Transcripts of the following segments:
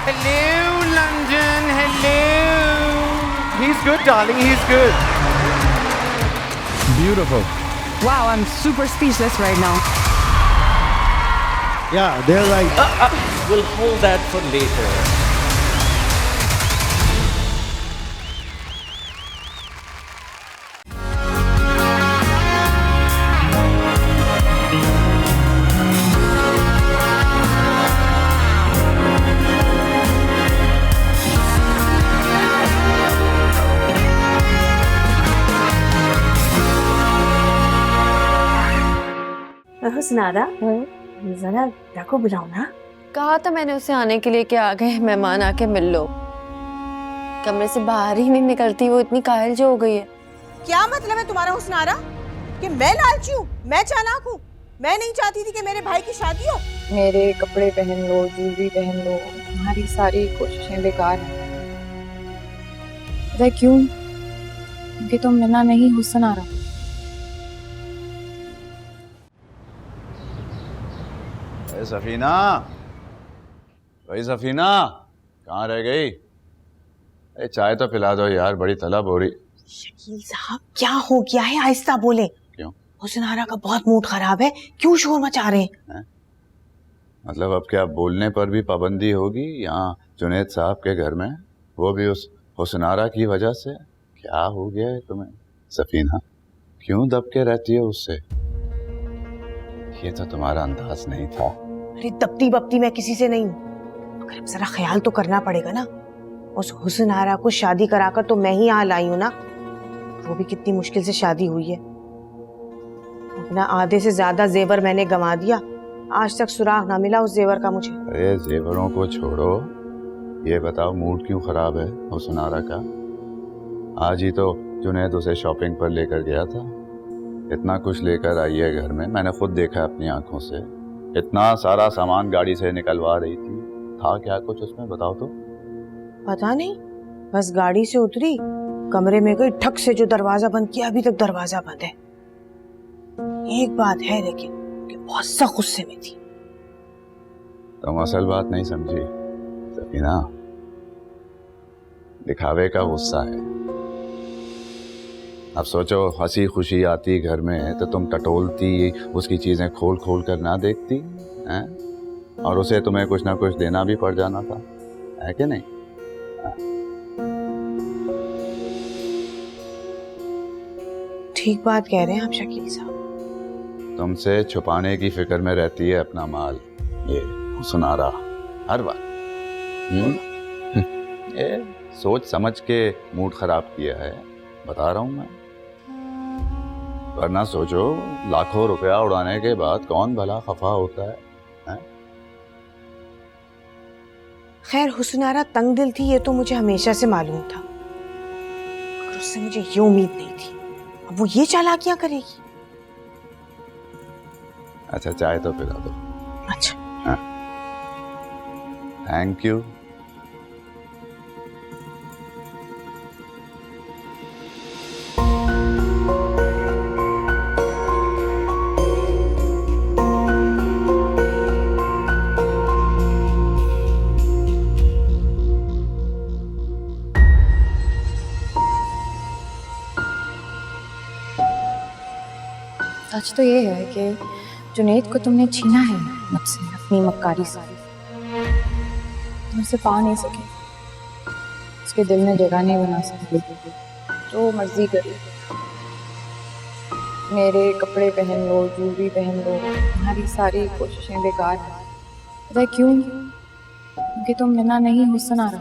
Hello, London. Hello. He's good, darling. He's good. Beautiful. Wow, I'm super speechless right now. Yeah, they're like... We'll hold that for later. Husnara जरा को बुलाओ ना। कहा था मैंने उसे आने के लिए कि आ गए मेहमान, आके मिल लो। कमरे से बाहर ही नहीं निकलती, वो इतनी कायल जो हो गई है। क्या मतलब है तुम्हारा हुस्नारा कि मैं लालची हूँ, मैं चालाक हूँ? मैं नहीं चाहती थी कि मेरे भाई की शादी हो। मेरे कपड़े पहन लो, ज्वेलरी पहन लो, तुम्हारी सारी कोशिशें बेकार हैं। पता है क्यों? क्योंकि तुम मिना नहीं हुस्नारा। सफीना, भाई सफीना कहाँ रह गई? चाय तो पिला दो यार, बड़ी तलब हो रही। शकील साहब क्या हो गया है? आहिस्ता बोले। क्यों? हुस्नारा का बहुत मूड खराब है, क्यों शोर मचा रहे हैं? मतलब अब क्या बोलने पर भी पाबंदी होगी यहाँ जुनैद साहब के घर में, वो भी उस हुस्नारा की वजह से? क्या हो गया है तुम्हें सफीना? क्यों दब के रहती है उससे? ये तो तुम्हारा अंदाज नहीं था। अरे दबती बपती मैं किसी से नहीं हूँ, मगर अब जरा ख्याल तो करना पड़ेगा ना। उस हुस्नारा को शादी कराकर तो मैं ही यहाँ लाई हूँ ना, वो भी कितनी मुश्किल से शादी हुई है। अपना आधे से ज्यादा जेवर मैंने गंवा दिया, आज तक सुराग ना मिला उस जेवर का मुझे। अरे जेवरों को छोड़ो, ये बताओ मूड क्यों खराब है हुस्नारा का? आज ही तो जुनैद उसे शॉपिंग पर लेकर गया था, इतना कुछ लेकर आई है घर में, मैंने खुद देखा अपनी आंखों से। इतना सारा सामान गाड़ी से निकलवा रही थी, था क्या कुछ उसमें बताओ तो? पता नहीं, बस गाड़ी से उतरी, कमरे में गई, ठक से जो दरवाजा बंद किया, अभी तक दरवाजा बंद है। एक बात है लेकिन कि बहुत सख्त गुस्से में थी। तुम असल बात नहीं समझी सफीना, दिखावे का गुस्सा है। अब सोचो हंसी खुशी आती घर में तो तुम टटोलती, उसकी चीजें खोल खोल कर ना देखती हैं? और उसे तुम्हें कुछ ना कुछ देना भी पड़ जाना था, है कि नहीं? ठीक बात कह रहे हैं आप शकील साहब। तुमसे छुपाने की फिक्र में रहती है अपना माल, ये हुस्नारा हर बार। ये सोच समझ के मूड खराब किया है, बता रहा हूं मैं। वरना सोचो लाखों रुपया उड़ाने के बाद कौन भला खफा होता है? खैर हुस्नारा तंग दिल थी ये तो मुझे हमेशा से मालूम था, और उससे मुझे ये उम्मीद नहीं थी अब वो ये चालाकियां करेगी। अच्छा चाय तो पिला दो। अच्छा थैंक यू। सच तो ये है कि जुनैद को तुमने छीना है मुझसे अपनी मक्कारी से। तुम उसे पा नहीं सके, उसके दिल में जगह नहीं बना सके, जो मर्जी करे। मेरे कपड़े पहन लो, ज्वेलरी पहन लो, तुम्हारी सारी कोशिशें बेकार हैं। पता है क्यों? क्योंकि तुम मिना नहीं हुस्नारा।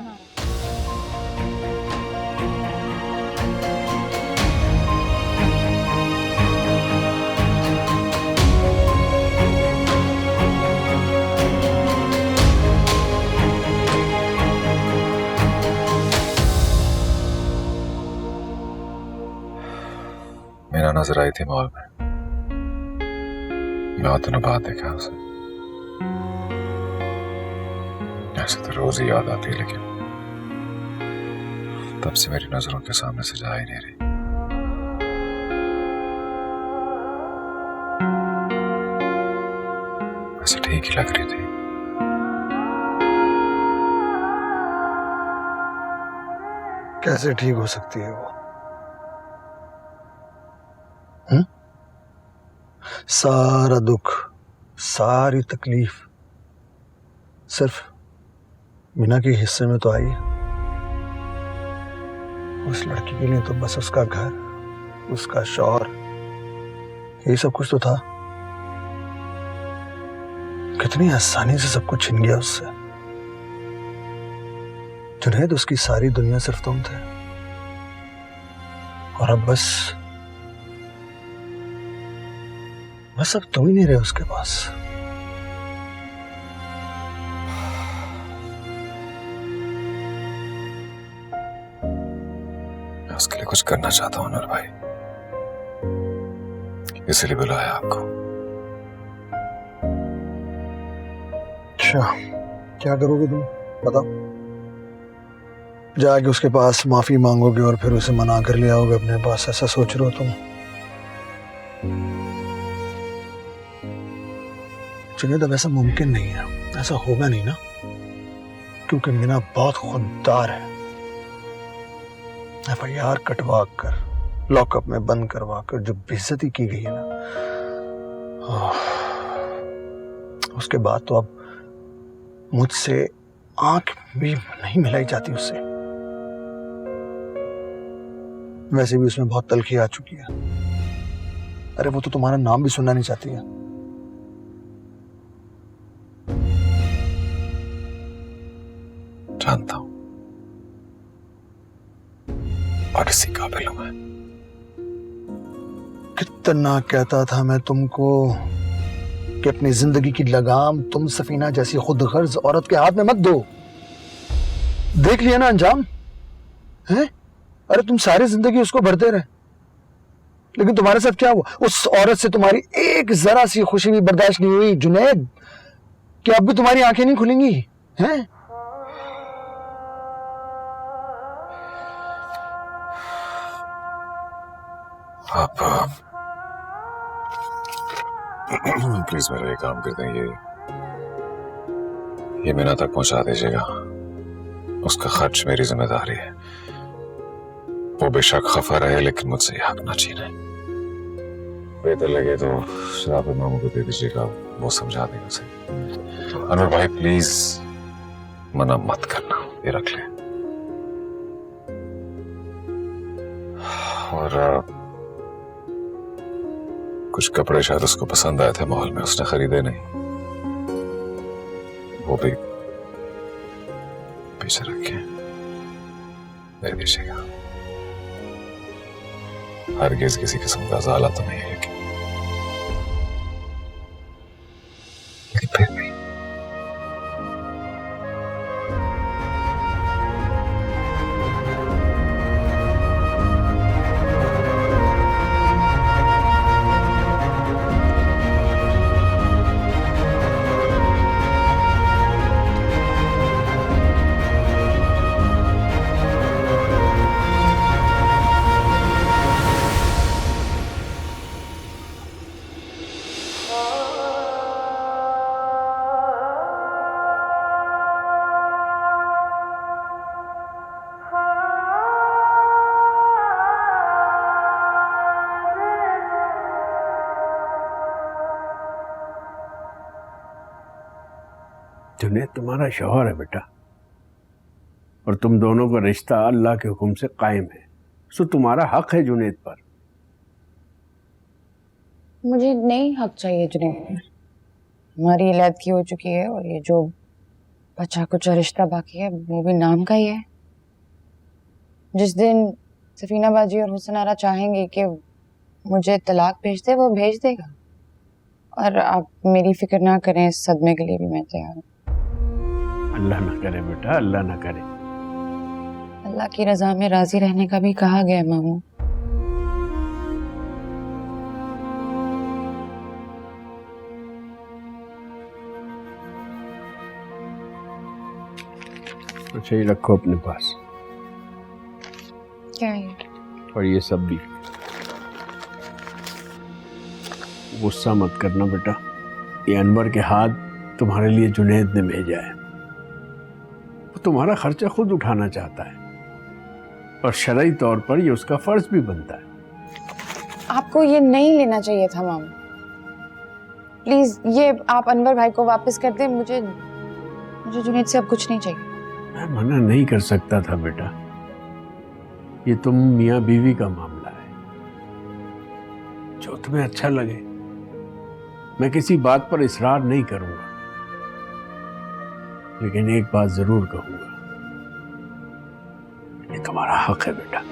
मीना नजर आई थी मॉल में, बहुत दिनों बाद देखा उसे। ऐसे तो रोज ही याद आती है, लेकिन तब से मेरी नजरों के सामने से जा ही नहीं रही। ऐसे ठीक ही लग रही थी। कैसे ठीक हो सकती है वो? सारा दुख, सारी तकलीफ सिर्फ मीना के हिस्से में तो आई है। उस लड़की के लिए तो बस उसका घर, उसका शौहर, ये सब कुछ तो था। कितनी आसानी से सब कुछ छिन गया उससे। जुनैद, उसकी सारी दुनिया सिर्फ तुम थे, और अब बस अब तुम ही नहीं रहे उसके पास। मैं उसके लिए कुछ करना चाहता हूँ नूर भाई, इसलिए बुलाया आपको। अच्छा, क्या करोगे तुम बताओ? जाके उसके पास माफी मांगोगे और फिर उसे मना कर ले आओगे अपने पास, ऐसा सोच रहे हो तुम? जुनैद, अब ऐसा मुमकिन नहीं है, ऐसा होगा नहीं ना, क्योंकि मीना बहुत खुददार है। FIR कटवा कर, लॉकअप में बंद करवा कर जो बेइज्जती की गई है ना, उसके बाद तो अब मुझसे आंख भी नहीं मिलाई जाती उससे। वैसे भी उसमें बहुत तलखी आ चुकी है। अरे वो तो तुम्हारा नाम भी सुनना नहीं चाहती है। जानता हूं, और इसी काबिल हूं मैं। कितना कहता था मैं तुमको कि अपनी जिंदगी की लगाम तुम सफीना जैसी खुदगर्ज औरत के हाथ में मत दो। देख लिया ना अंजाम है? अरे तुम सारी जिंदगी उसको भरते रहे, लेकिन तुम्हारे साथ क्या हुआ? उस औरत से तुम्हारी एक जरा सी खुशी भी बर्दाश्त नहीं हुई जुनैद। कि अब भी तुम्हारी आंखें नहीं खुलेंगी हैं? आप प्लीज मेरा ये काम कर दें, ये मीना तक पहुंचा दीजिएगा। उसका खर्च मेरी जिम्मेदारी है। वो बेशक खफा रहे, लेकिन मुझसे ये हक ना छीने। बेहतर लगे तो शराब मामू को दे दीजिएगा, वो समझा देगा उसे। अनवर भाई प्लीज मना मत करना, ये रख ले। और कुछ कपड़े शायद उसको पसंद आए थे मॉल में, उसने खरीदे नहीं, वो भी पीछे रखे दे दीजिएगा। हरगिज़ किसी किस्म का ज़ाला तो नहीं है, लेकिन फिर भी जुनैद तुम्हारा शौहर है बेटा, और तुम दोनों का रिश्ता अल्लाह के हुक्म से कायम है, सो तुम्हारा हक है जुनैद पर। मुझे नहीं हक चाहिए जुनैद पर। हमारी इलादगी हो चुकी है, और ये जो बचा कुछ रिश्ता बाकी है वो भी नाम का ही है। जिस दिन सफीना बाजी और हुसन आरा चाहेंगे कि मुझे तलाक भेज दे, वो भेज देगा। और आप मेरी फिक्र ना करें, इस सदमे के लिए भी मैं तैयार हूँ। अल्लाह ना करे बेटा, अल्लाह ना करे। अल्लाह की रजा में राजी रहने का भी कहा गया है मामू। अच्छा, ये रखो अपने पास। क्या है? और ये सब भी। गुस्सा मत करना बेटा, ये अनवर के हाथ तुम्हारे लिए जुनैद ने भेजा है। वो तुम्हारा खर्चा खुद उठाना चाहता है, और शरई तौर पर ये उसका फर्ज भी बनता है। आपको ये नहीं लेना चाहिए था मामा। प्लीज ये आप अनवर भाई को वापस कर दें। मुझे जुनैद से अब कुछ नहीं चाहिए। मैं मना नहीं कर सकता था बेटा, ये तुम मियाँ बीवी का मामला है, जो तुम्हें अच्छा लगे। मैं किसी बात पर इसरार नहीं करूंगा, लेकिन एक बात जरूर कहूंगा, ये तुम्हारा हक है बेटा।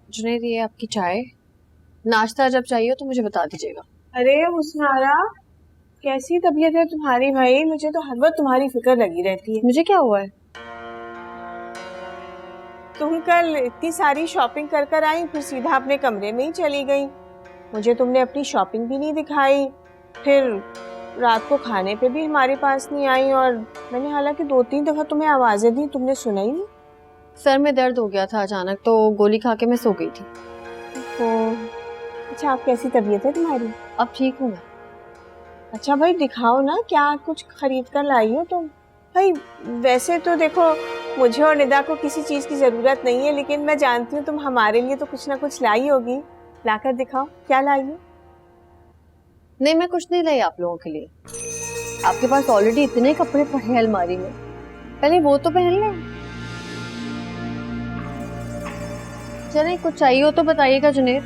जुनैद, ये आपकी चाय। नाश्ता जब चाहिए तो मुझे बता दीजिएगा। अरे हुस्नारा, कैसी तबीयत है तुम्हारी भाई? मुझे तो हर वक्त तुम्हारी फिक्र लगी रहती है। मुझे क्या हुआ है? तुम कल इतनी सारी शॉपिंग कर कर आई, फिर सीधा अपने कमरे में ही चली गई। मुझे तुमने अपनी शॉपिंग भी नहीं दिखाई, फिर रात को खाने पे भी हमारे पास नहीं आई, और मैंने हालांकि 2-3 दफा तुम्हें आवाजें दी, तुमने सुना ही नहीं। सर में दर्द हो गया था अचानक, तो गोली खा के मैं सो गई थी। अच्छा, आप कैसी तबीयत है तुम्हारी? अब ठीक हूँ मैं। अच्छा भाई दिखाओ ना, क्या कुछ खरीद कर लाई हो तुम? भाई वैसे तो देखो, मुझे और निदा को किसी चीज की जरूरत नहीं है, लेकिन मैं जानती हूँ तुम हमारे लिए तो कुछ ना कुछ लाई होगी। लाकर दिखाओ, क्या लाई हो? नहीं, मैं कुछ नहीं लाई आप लोगों के लिए। आपके पास ऑलरेडी इतने कपड़े पड़े हैं अलमारी में, पहले वो तो पहन लें। चलिए, कुछ चाहिए हो तो बताइएगा जुनैद।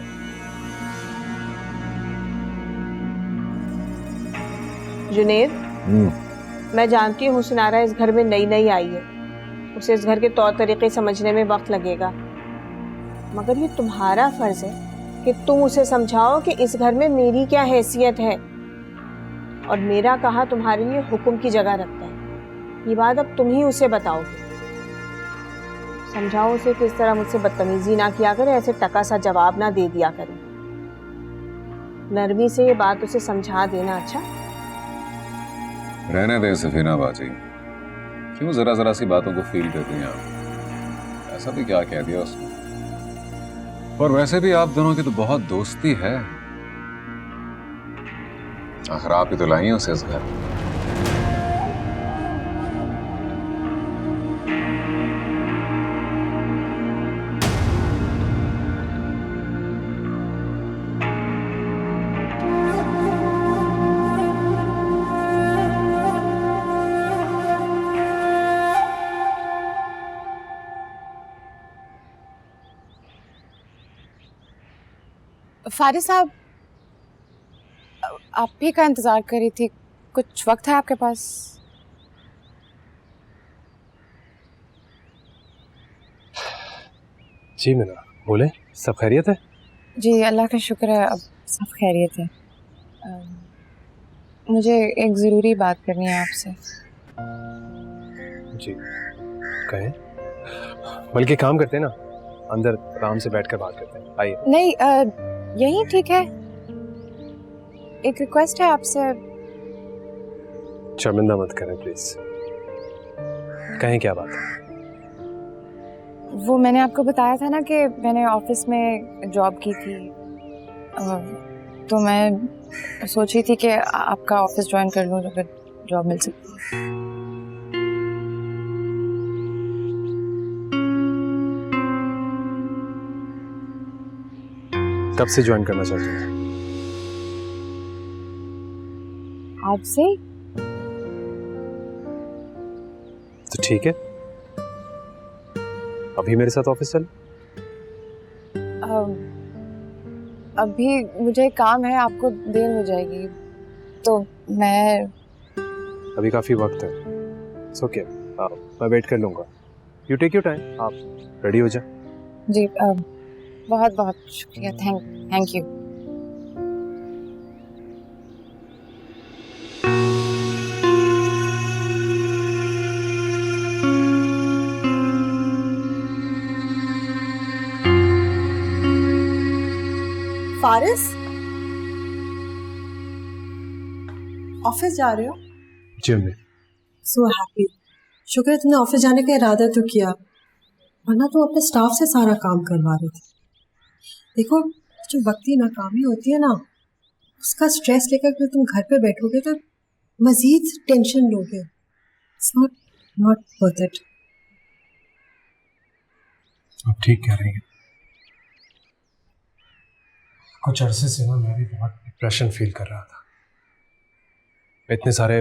जुनैद, मैं जानती हूँ हुस्नारा इस घर में नई नई आई है, उसे इस घर के तौर तरीके समझने में वक्त लगेगा, मगर ये तुम्हारा फर्ज है कि तुम उसे समझाओ कि इस घर में मेरी क्या हैसियत है, और मेरा कहा तुम्हारे लिए हुक्म की जगह रखता है। ये बात अब तुम ही उसे बताओगे। समझाओ उसे कि इस तरह मुझसे बदतमीजी ना किया करे, ऐसे टका सा जवाब ना दे दिया करे। नरमी से ये बात उसे समझा देना। अच्छा, रहने दे सफीना बाजी, क्यों जरा जरा सी बातों को फील करती हैं आप? ऐसा भी क्या कह दिया उसने? और वैसे भी आप दोनों की तो बहुत दोस्ती है, आखिर आप ही तो लाई हैं उसे इस घर। फारिस साहब, आप ही का इंतजार कर रही थी, कुछ वक्त है आपके पास? जी मीना, बोले, सब खैरियत है? जी अल्लाह का शुक्र है, अब सब खैरियत है। मुझे एक ज़रूरी बात करनी है आपसे। जी कहें, बल्कि काम करते हैं ना, अंदर आराम से बैठकर बात करते हैं, आइए। नहीं, यही ठीक है। एक रिक्वेस्ट है आपसे। शर्मिंदा मत करें प्लीज, कहें क्या बात है? वो मैंने आपको बताया था ना कि मैंने ऑफिस में जॉब की थी, तो मैं सोची थी कि आपका ऑफिस ज्वाइन कर लूँ अगर जॉब मिल सकती है। कब से ज्वाइन करना चाहते हैं? आज से। तो ठीक है, अभी मेरे साथ ऑफिस चल। अभी मुझे काम है, आपको देर हो जाएगी, तो मैं अभी काफ़ी वक्त है। इट्स ओके, मैं वेट कर लूँगा। यू टेक योर टाइम, आप रेडी हो जाए। जी बहुत बहुत शुक्रिया, थैंक यू। फारिस, ऑफिस जा रहे हो? जिम में। So happy. शुक्र है तुमने ऑफिस जाने का इरादा तो किया, वरना तुम अपने स्टाफ से सारा काम करवा रहे थे। देखो, जो वक्ती नाकामी होती है ना, उसका स्ट्रेस लेकर फिर तुम घर पे बैठोगे तो मजीद टेंशन लोगे। It's not worth it. आप ठीक कह रही हैं। कुछ अरसे से ना मैं भी बहुत डिप्रेशन फील कर रहा था। इतने सारे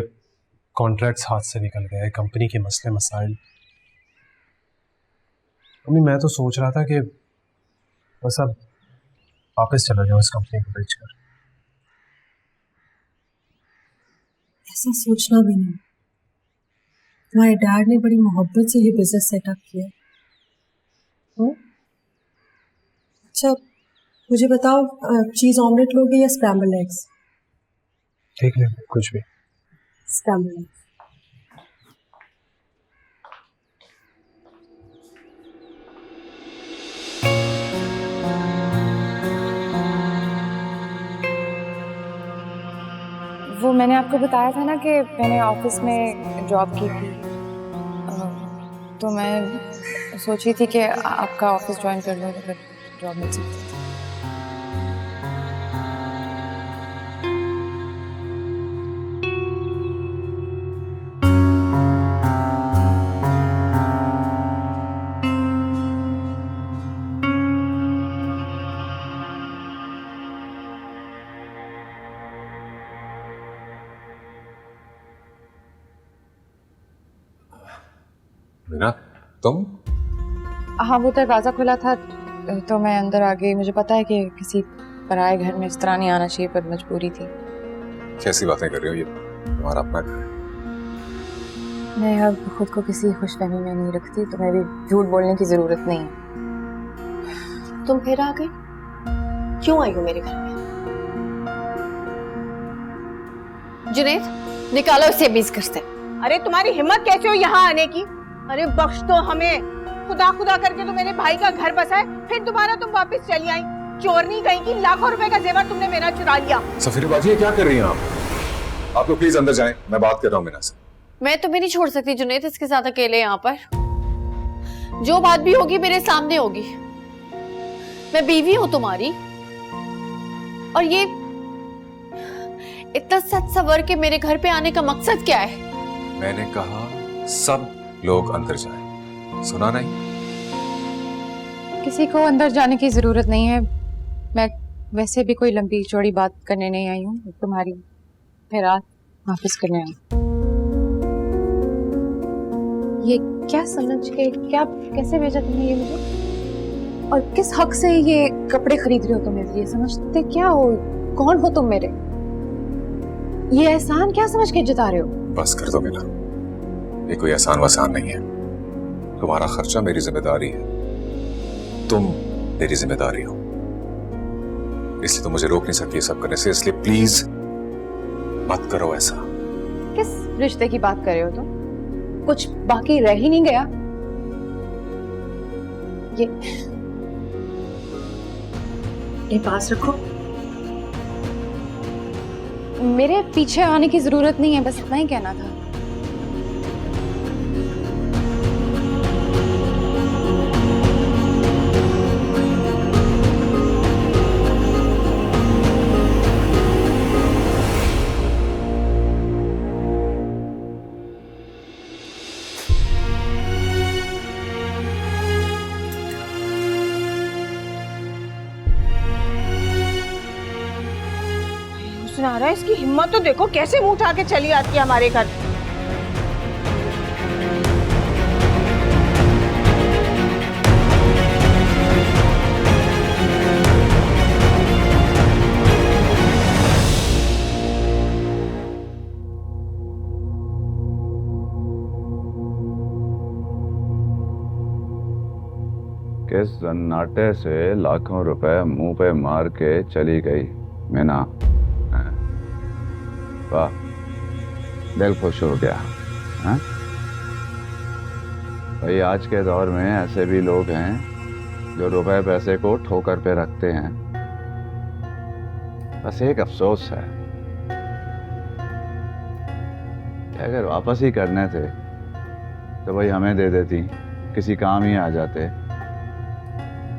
कॉन्ट्रैक्ट्स हाथ से निकल गए, कंपनी के मसले मसाइल। अम्मी मैं तो सोच रहा था कि बस अब वापस चला जाऊं इस कंपनी को बेचकर। ऐसा सोचना भी नहीं। तुम्हारे डैड ने बड़ी मोहब्बत से ये बिजनेस सेटअप किया। अच्छा मुझे बताओ, चीज ऑमलेट लोगे या स्क्रैम्बल एग्स? ठीक है, कुछ भी। Scramble eggs. वो मैंने आपको बताया था ना कि मैंने ऑफिस में जॉब की थी, तो मैं सोची थी कि आपका ऑफिस ज्वाइन कर लूँ तो फिर जॉब मिल सकती थी। मीना, तुम? हाँ, वो दरवाज़ा खुला था तो मैं अंदर आ गई। मुझे पता है कि किसी पराए घर में इस तरह नहीं आना चाहिए, पर मजबूरी थी। कैसी बातें कर रही हो, ये तुम्हारा अपना घर है। मैं अब खुद को किसी खुशफहमी में नहीं रखती, तो मैं भी झूठ बोलने की जरूरत नहीं है। तुम फिर आ गए? क्यों आई हो मेरे घर में? जुनैद, निकालो इसे 20 घर से। अरे तुम्हारी हिम्मत कैसे हो यहाँ आने की? अरे बख्श दो हमें, खुदा खुदा करके तो मेरे भाई का घर बसा है, फिर दोबारा तुम वापस चली आई। चोरनी कहीं की, लाखों रुपए का जेवर तुमने मेरा चुरा लिया। सफीर बाजी, क्या कर रही हैं आप लोग प्लीज अंदर जाएं, मैं बात कर रहा हूँ मीना से। मैं तुम्हें नहीं छोड़ सकती जुनैद इसके साथ अकेले यहाँ पर। जो बात भी होगी मेरे सामने होगी। मैं बीवी हूँ तुम्हारी, और ये इतना सच सवर के मेरे घर पे आने का मकसद क्या है? मैंने कहा सब लोग अंदर जाएं, सुना नहीं? किसी को अंदर जाने की जरूरत नहीं है। मैं वैसे भी कोई लंबी चौड़ी बात करने नहीं आई हूँ, तुम्हारी खैरात वापस करने आई। ये क्या समझ के, क्या कैसे भेजा तुमने ये मुझे? और किस हक से ये कपड़े खरीद रहे हो तुम मेरे लिए? समझते क्या हो? कौन हो तुम मेरे? ये एहसान क्या समझ के जता रहे हो? बस कर दो मीना, ये कोई आसान वसान नहीं है। तुम्हारा खर्चा मेरी जिम्मेदारी है, तुम मेरी जिम्मेदारी हो, इसलिए तुम मुझे रोक नहीं सकती सब करने से। इसलिए प्लीज मत करो ऐसा। किस रिश्ते की बात कर रहे हो तुम? कुछ बाकी रह ही नहीं गया। ये पास रखो। मेरे पीछे आने की जरूरत नहीं है, बस इतना ही कहना था। सुना रहा है, इसकी हिम्मत तो देखो, कैसे मुंह उठा के चली आती है हमारे घर। के सन्नाटे से लाखों रुपए मुंह पे मार के चली गई मीना। वाह, दिल खुश हो गया। हाँ? भाई आज के दौर में ऐसे भी लोग हैं जो रुपए पैसे को ठोकर पे रखते हैं। बस एक अफसोस है, अगर वापस ही करने थे तो भाई हमें दे देती, किसी काम ही आ जाते।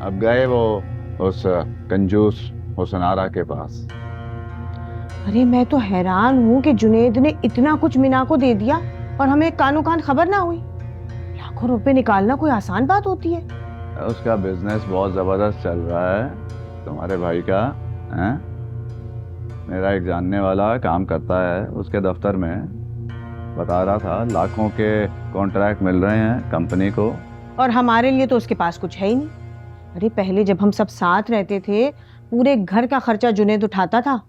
अब गए वो उस कंजूस हुसनारा के पास। अरे मैं तो हैरान हूँ कि जुनेद ने इतना कुछ मीना को दे दिया और हमें कानो कान खबर ना हुई। लाखों रुपए निकालना कोई आसान बात होती है? उसका बिजनेस बहुत जबरदस्त चल रहा है तुम्हारे भाई का। हैं? मेरा एक जानने वाला काम करता है उसके दफ्तर में, बता रहा था लाखों के कॉन्ट्रैक्ट मिल रहे हैं कंपनी को। और हमारे लिए तो उसके पास कुछ है ही नहीं। अरे पहले जब हम सब साथ रहते थे पूरे घर का खर्चा जुनेद उठाता था,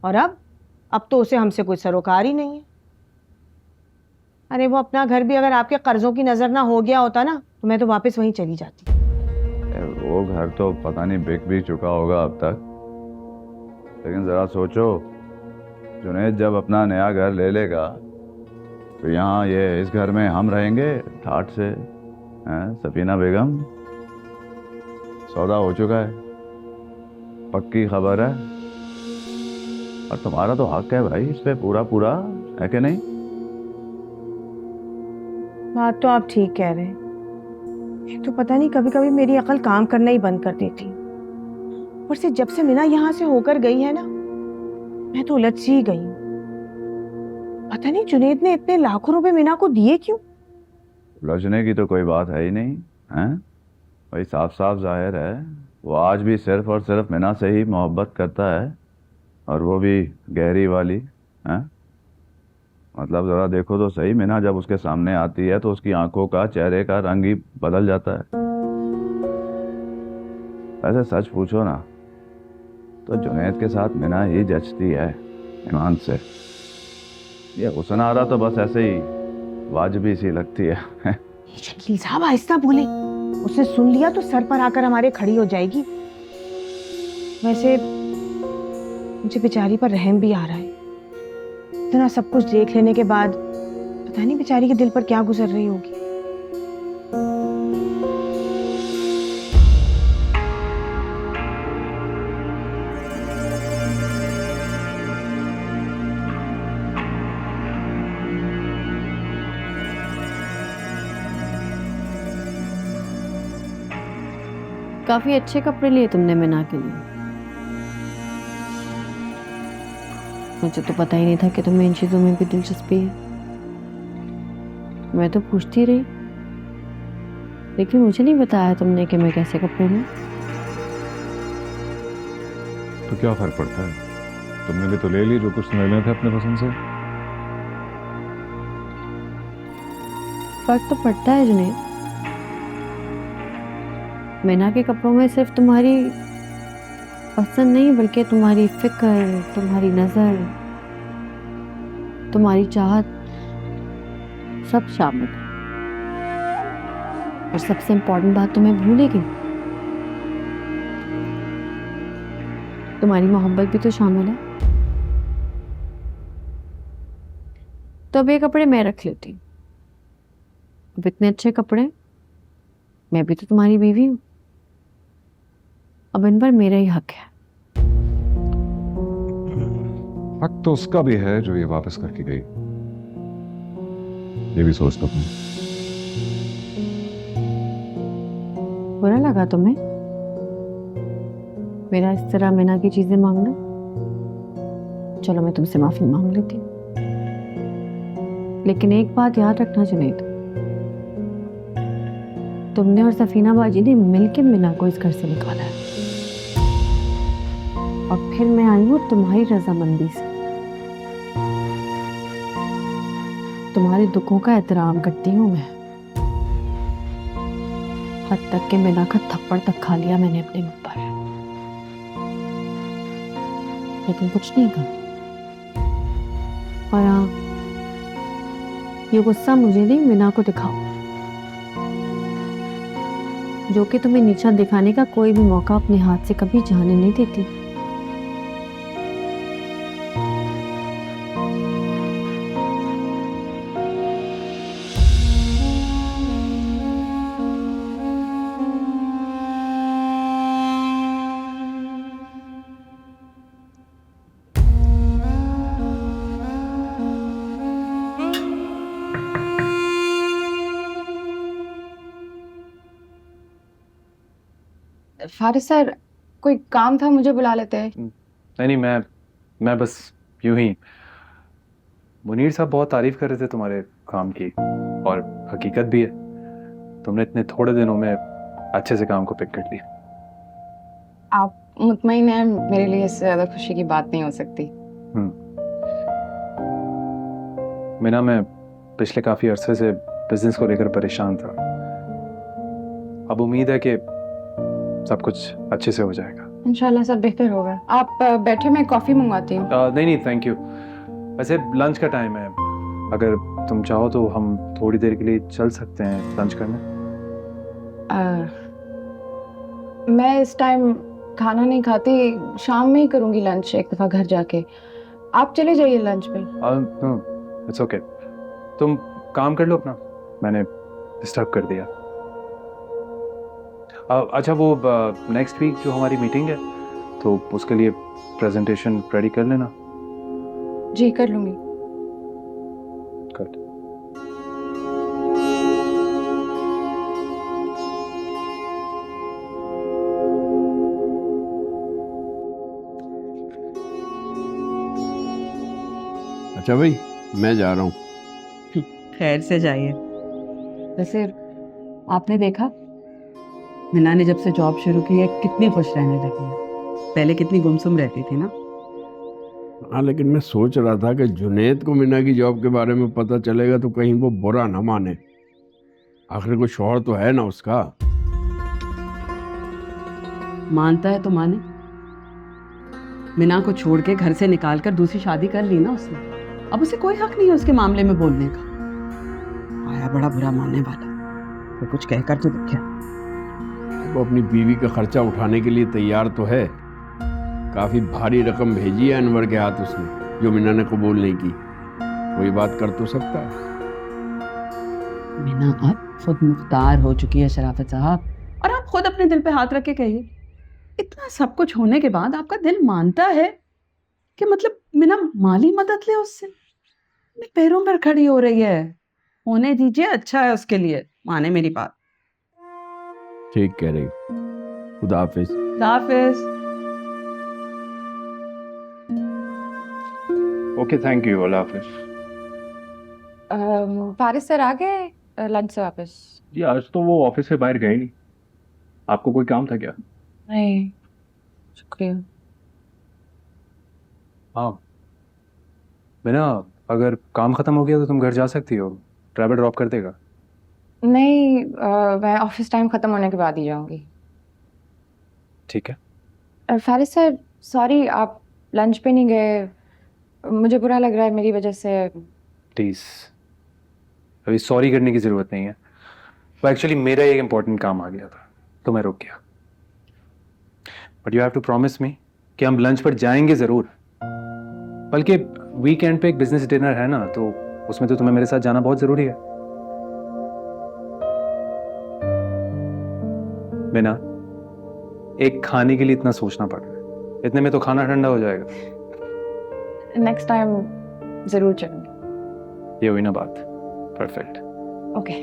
और अब तो उसे हमसे कोई सरोकार ही नहीं है। अरे वो अपना घर भी अगर आपके कर्जों की नजर ना हो गया होता ना तो मैं तो वापस वहीं चली जाती। वो घर तो पता नहीं बिक भी चुका होगा अब तक, लेकिन जरा सोचो जुनेद जब अपना नया घर ले लेगा तो यहाँ ये इस घर में हम रहेंगे ठाठ से। सफीना बेगम, सौदा हो चुका है, पक्की खबर है, और तुम्हारा तो हक है भाई इस पे पूरा पूरा, है कि नहीं? बात तो आप ठीक कह रहे हैं। एक तो पता नहीं कभी कभी मेरी अकल काम करना ही बंद कर देती। और से जब से मीना यहाँ से होकर गई है ना, मैं तो उलझ सी गई हूँ। पता नहीं जुनेद ने इतने लाखों रुपए मीना को दिए क्यों? उलझने की तो कोई बात है ही नहीं है भाई, साफ साफ जाहिर है वो आज भी सिर्फ और सिर्फ मीना से ही मोहब्बत करता है, और वो भी गहरी वाली। हैं? मतलब जरा देखो तो सही, मीना जब उसके सामने आती है तो उसकी आंखों का, चेहरे का रंग ही बदल जाता है। वैसे सच पूछो ना तो जुनेद के साथ मीना ही जचती है ईमान से। ये हुसनारा तो बस ऐसे ही वाजिबी सी लगती है। शकील साहब आहिस्ता बोले, उसने सुन लिया तो सर पर आकर हमारे खड़ी हो जाएगी। वैसे मुझे बेचारी पर रहम भी आ रहा है। इतना सब कुछ देख लेने के बाद पता नहीं बेचारी के दिल पर क्या गुजर रही होगी। काफी अच्छे कपड़े लिए तुमने मीना के लिए। मुझे तो पता ही नहीं था कि तुम्हें इन चीजों में भी दिलचस्पी है। मैं तो पूछती रही, लेकिन मुझे नहीं बताया तुमने कि मैं कैसे कपड़े लूं। तो क्या फर्क पड़ता है, तुमने भी तो ले ली जो कुछ लेने थे अपने पसंद से। फर्क तो पड़ता है जुनेद। मीना के कपड़ों में सिर्फ तुम्हारी पसंद नहीं बल्कि तुम्हारी फिक्र, तुम्हारी नजर, तुम्हारी चाहत सब शामिल है। और सबसे इम्पोर्टेंट बात तो मैं भूल ही गई, तुम्हारी मोहब्बत भी तो शामिल है। तो अब ये कपड़े मैं रख लेती हूँ। अब इतने अच्छे कपड़े, मैं भी तो तुम्हारी बीवी हूँ, अब इन पर मेरा ही हक है। हक तो उसका भी है जो ये वापस करके गई, ये भी सोचता हूँ। बुरा लगा तुम्हें मेरा इस तरह मीना की चीजें मांगना? चलो मैं तुमसे माफी मांग लेती हूँ, लेकिन एक बात याद रखना जुनेद, तुमने और सफीना बाजी ने मिलकर मीना को इस घर से निकाला है, और फिर मैं आई हूँ तुम्हारी रजामंदी से। तुम्हारे दुखों का एहतराम करती हूँ मैं, हद तक के मीना का थप्पड़ तक खा लिया मैंने अपने मुंह पर, लेकिन कुछ नहीं कहा। और हाँ, ये गुस्सा मुझे नहीं मीना को दिखाओ। जो कि तुम्हें नीचा दिखाने का कोई भी मौका अपने हाथ से कभी जाने नहीं देती। फारिस सर, कोई काम था, मुझे बुला लेते हैं। नहीं, मैं बस यूं ही। मुनीर साहब बहुत तारीफ कर रहे थे तुम्हारे काम की, और हकीकत भी है, तुमने इतने थोड़े दिनों में अच्छे से काम को पिक कर लिया। आप मुतमईन हैं, मेरे लिए इससे ज्यादा खुशी की बात नहीं हो सकती। मीना, मैं पिछले काफी अरसे से बिजनेस को लेकर परेशान था। अब उम्मीद है कि सब कुछ अच्छे से हो जाएगा। इंशाल्लाह सब बेहतर होगा। आप बैठे, मैं कॉफी मंगवाती हूँ। नहीं, थैंक यू। वैसे लंच का टाइम है, अगर तुम चाहो तो हम थोड़ी देर के लिए चल सकते हैं लंच करने। मैं इस टाइम खाना नहीं खाती, शाम में ही करूँगी लंच एक दफ़ा घर जाके। आप चले जाइए लंच पे। इट्स ओके, तुम काम कर लो अपना, मैंने डिस्टर्ब कर दिया। अच्छा, वो नेक्स्ट वीक जो हमारी मीटिंग है, तो उसके लिए प्रेजेंटेशन रेडी कर लेना। जी कर लूँगी। गुड। अच्छा भाई, मैं जा रहा हूँ। खैर से जाइए। वैसे आपने देखा, मीना ने जब से जॉब शुरू की है कितनी खुश रहने लगी है। पहले कितनी गुमसुम रहती थी ना। हाँ, लेकिन मैं सोच रहा था कि जुनैद को मीना की जॉब के बारे में पता चलेगा तो कहीं वो बुरा ना माने। आखिर कोई शौहर तो है ना उसका। मानता है तो माने। मीना को छोड़ के घर से निकाल कर दूसरी शादी कर ली ना उसने। अब उसे कोई हक नहीं है उसके मामले में बोलने का। आया बड़ा बुरा मानने वाला, तो कुछ कहकर तो देखा। वो अपनी बीवी का खर्चा उठाने के लिए तैयार तो है। काफी भारी रकम भेजी है अनवर के हाथ उसने, जो मीना ने कबूल नहीं की। कोई बात कर तो सकता है। मीना अब खुद मुख्तार हो चुकी है शराफत साहब, और आप खुद अपने दिल पे हाथ रख के कहिए, इतना सब कुछ होने के बाद आपका दिल मानता है कि मतलब मीना माली मदद ले उससे? अपने पैरों पर खड़ी हो रही है, होने दीजिए, अच्छा है उसके लिए। माने मेरी बात। ठीक कह रही। खुदा हाफिज। खुदा हाफिज। Okay, thank you. अल्लाह हाफिज। फारिस सर आ गए लंच से वापस? जी, आज तो वो ऑफिस से बाहर गए नहीं। आपको कोई काम था क्या? नहीं, शुक्रिया। हाँ मीना, अगर काम खत्म हो गया तो तुम घर जा सकती हो, ड्राइवर ड्रॉप कर देगा। नहीं, मैं ऑफिस टाइम खत्म होने के बाद ही जाऊंगी। ठीक है। फारिस सर, सॉरी आप लंच पे नहीं गए, मुझे बुरा लग रहा है मेरी वजह से। प्लीज, अभी सॉरी करने की जरूरत नहीं है। वो एक्चुअली मेरा एक इम्पोर्टेंट काम आ गया था तो मैं रुक गया। But you have to promise me कि हम लंच पर जाएंगे जरूर। बल्कि वीकेंड पे एक बिजनेस डिनर है ना, तो उसमें तो तुम्हें मेरे साथ जाना बहुत जरूरी है। बिना एक खाने के लिए इतना सोचना पड़ रहा है, इतने में तो खाना ठंडा हो जाएगा। नेक्स्ट टाइम जरूर चलूंगी। ये हुई ना बात। परफेक्ट। ओके।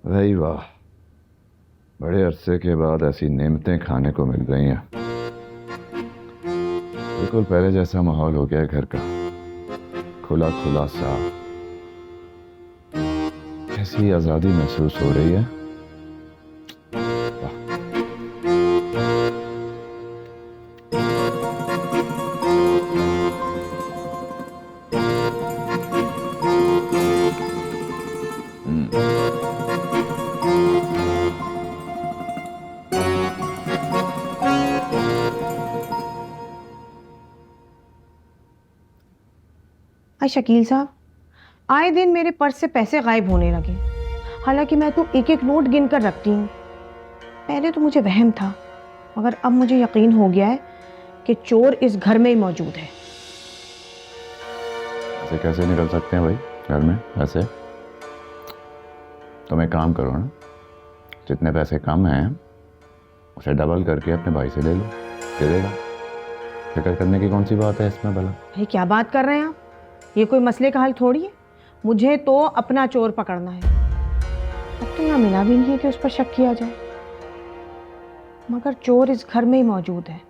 वही वाह, बड़े अरसे के बाद ऐसी नेमतें खाने को मिल रही हैं। बिल्कुल पहले जैसा माहौल हो गया है घर का, खुला खुला सा। ऐसी आज़ादी महसूस हो रही है। अरे शकील साहब, आए दिन मेरे पर्स से पैसे गायब होने लगे। हालांकि मैं तो एक एक नोट गिन कर रखती हूँ। पहले तो मुझे वहम था, मगर अब मुझे यकीन हो गया है कि चोर इस घर में ही मौजूद है। ऐसे कैसे निकल सकते हैं भाई घर में ऐसे? तुम एक काम करो ना, जितने पैसे कम हैं उसे डबल करके अपने भाई से ले लो, दे देगा। फिक्र करने की कौन सी बात है इसमें भला? भाई क्या बात कर रहे हैं आप? ये कोई मसले का हल थोड़ी है। मुझे तो अपना चोर पकड़ना है। अब तो यहाँ मिला भी नहीं है कि उस पर शक किया जाए, मगर चोर इस घर में ही मौजूद है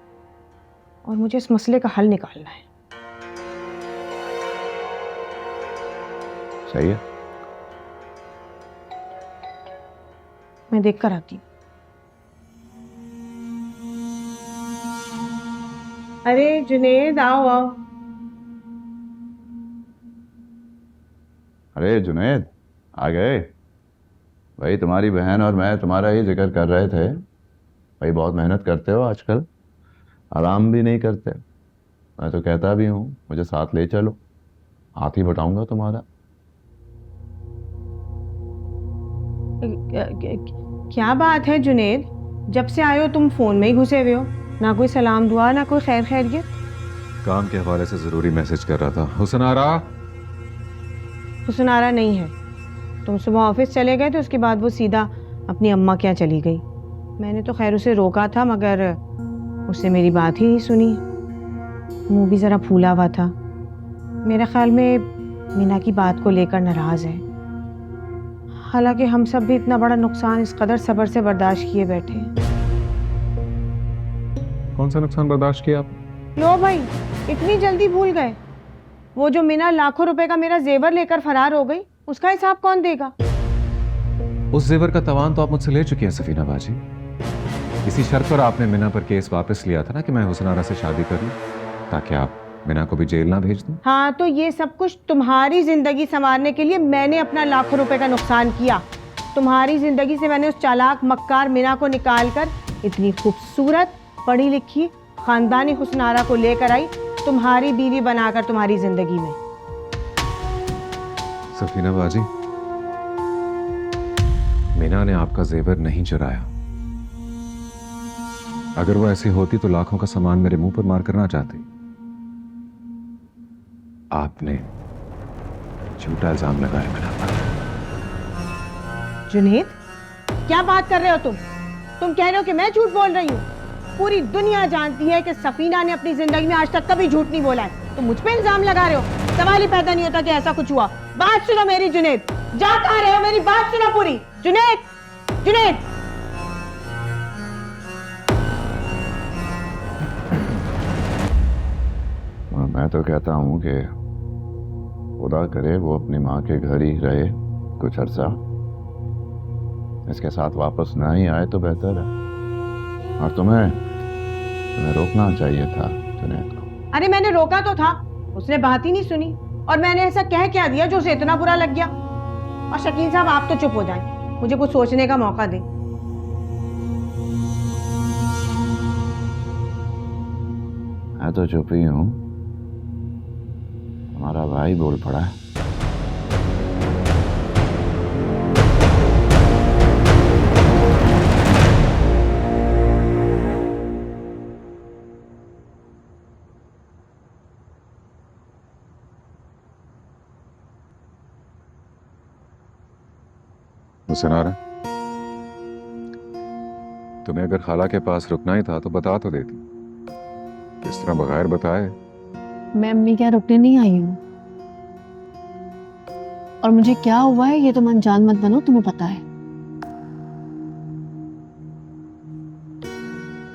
और मुझे इस मसले का हल निकालना है। सही है, मैं देख कर आती हूँ। अरे जुनेद, आओ आओ। अरे जुनैद, आ गए भाई। तुम्हारी बहन और मैं तुम्हारा ही जिक्र कर रहे थे भाई। बहुत मेहनत करते हो आजकल, आराम भी नहीं करते। मैं तो कहता भी हूँ मुझे साथ ले चलो, हाथ ही बटाऊंगा तुम्हारा। क्या बात है जुनेद, जब से आए हो तुम फोन में ही घुसे हुए हो। ना कोई सलाम दुआ, ना कोई खैर खैरियत। काम के हवाले से जरूरी मैसेज कर रहा था। हुसन हुसनारा नहीं है। तुम सुबह ऑफिस चले गए थे, उसके बाद वो सीधा अपनी अम्मा के यहाँ चली गई। मैंने तो खैर उसे रोका था, मगर उसने मेरी बात ही नहीं सुनी। मुंह भी ज़रा फूला हुआ था। मेरे ख्याल में मीना की बात को लेकर नाराज़ है। हालांकि हम सब भी इतना बड़ा नुकसान इस कदर सब्र से बर्दाश्त किए बैठे हैं। कौन सा नुकसान बर्दाश्त किया आप? लो भाई, इतनी जल्दी भूल गए? वो जो मीना लाखों रुपए का मेरा जेवर लेकर फरार हो गई, उसका हिसाब कौन देगा? उस जेवर का तवान तो आप मुझसे ले चुकी हैं सफीना बाजी। इसी शर्त पर आपने मीना पर केस वापस लिया था ना कि मैं हुसनारा से शादी कर लूं, ताकि आप मीना को भी जेल ना भेज दूं। हाँ, तो ये सब कुछ तुम्हारी जिंदगी संवारने के लिए मैंने अपना लाखों रुपए का नुकसान किया। तुम्हारी जिंदगी से मैंने उस चालाक मक्कार मीना को निकाल कर इतनी खूबसूरत, पढ़ी लिखी, खानदानी हुसनारा को लेकर आई, तुम्हारी बीवी बनाकर तुम्हारी जिंदगी में। सफीना बाजी, मीना ने आपका जेवर नहीं चुराया। अगर वो ऐसी होती तो लाखों का सामान मेरे मुंह पर मार कर ना चाहती। आपने झूठा इल्जाम लगाया मीना पर। जुनेद, क्या बात कर रहे हो तुम? तुम कह रहे हो कि मैं झूठ बोल रही हूँ? पूरी दुनिया जानती है कि सफीना ने अपनी जिंदगी में आज तक कभी झूठ नहीं बोला है। तुम मुझ पे इल्जाम लगा रहे हो। सवाल ही पैदा नहीं होता कि ऐसा कुछ हुआ। बात सुनो मेरी जुनेद, जा कहाँ रहे हो? मेरी बात सुनो पूरी। जुनेद, जुनेद। मैं तो कहता हूँ कि खुदा करे वो अपनी माँ के घर ही रहे कुछ अरसा। इसके साथ वापस ना ही आए तो बेहतर है। और तुम्हें रोकना चाहिए था जुनैद को। अरे मैंने रोका तो था, उसने बात ही नहीं सुनी। और मैंने ऐसा कह क्या दिया जो उसे इतना बुरा लग गया? और शकील साहब, आप तो चुप हो जाएं, मुझे कुछ सोचने का मौका दें। मैं तो चुप ही हूँ, हमारा भाई बोल पड़ा है। हुसनारा, तुम्हें अगर खाला के पास रुकना ही था तो बता तो देती। किस तरह बगैर बताए? मैं अम्मी क्या रुकने नहीं आई हूँ। और मुझे क्या हुआ है ये तुम अनजान मत बनो, तुम्हें पता है।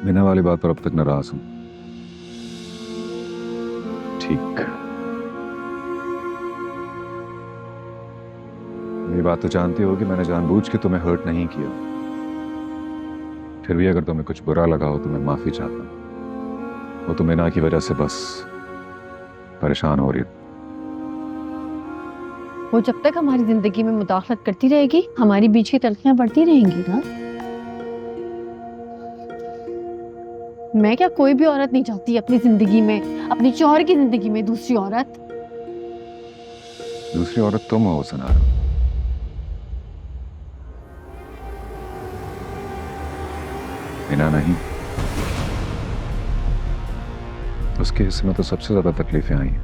मीना वाली बात पर अब तक नाराज हूं। ठीक, ये बात तो जानती होगी मैंने जानबूझ के तुम्हें हर्ट नहीं किया। फिर भी अगर तुम्हें कुछ बुरा लगा हो तो मैं माफी चाहता हूं। वो तो मीना की वजह से बस परेशान हो रही है। वो जब तक हमारी जिंदगी में मुदाखलत करती रहेगी, हमारी बीच की तलखियां बढ़ती रहेंगी ना। मैं क्या, कोई भी औरत नहीं चाहती अपनी जिंदगी में, अपनी शौहर की जिंदगी में दूसरी औरत। दूसरी औरत तुम हो सनारा। बिना नहीं, उसके हिस्से में तो सबसे ज्यादा तकलीफें आई हैं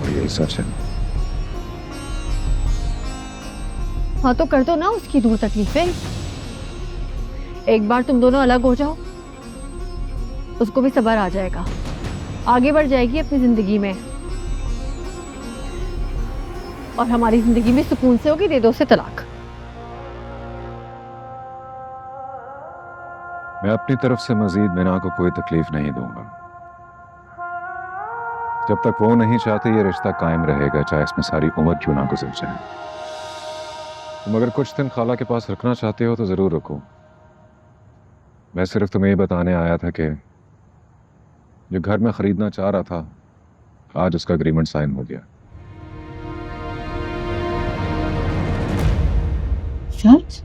और यही सच है। हाँ तो कर दो ना उसकी दूर तकलीफें। एक बार तुम दोनों अलग हो जाओ, उसको भी सब्र आ जाएगा, आगे बढ़ जाएगी अपनी जिंदगी में, और हमारी जिंदगी में सुकून से होगी। दे दो उसे तलाक। मैं अपनी तरफ से मजीद बिना को कोई तकलीफ नहीं दूंगा। जब तक वो नहीं चाहती ये रिश्ता कायम रहेगा, चाहे इसमें सारी उम्र क्यों ना गुजर जाए। तुम अगर कुछ दिन खाला के पास रखना चाहते हो तो जरूर रखो। मैं सिर्फ तुम्हें ये बताने आया था कि जो घर में खरीदना चाह रहा था, आज उसका एग्रीमेंट साइन हो गया। सच?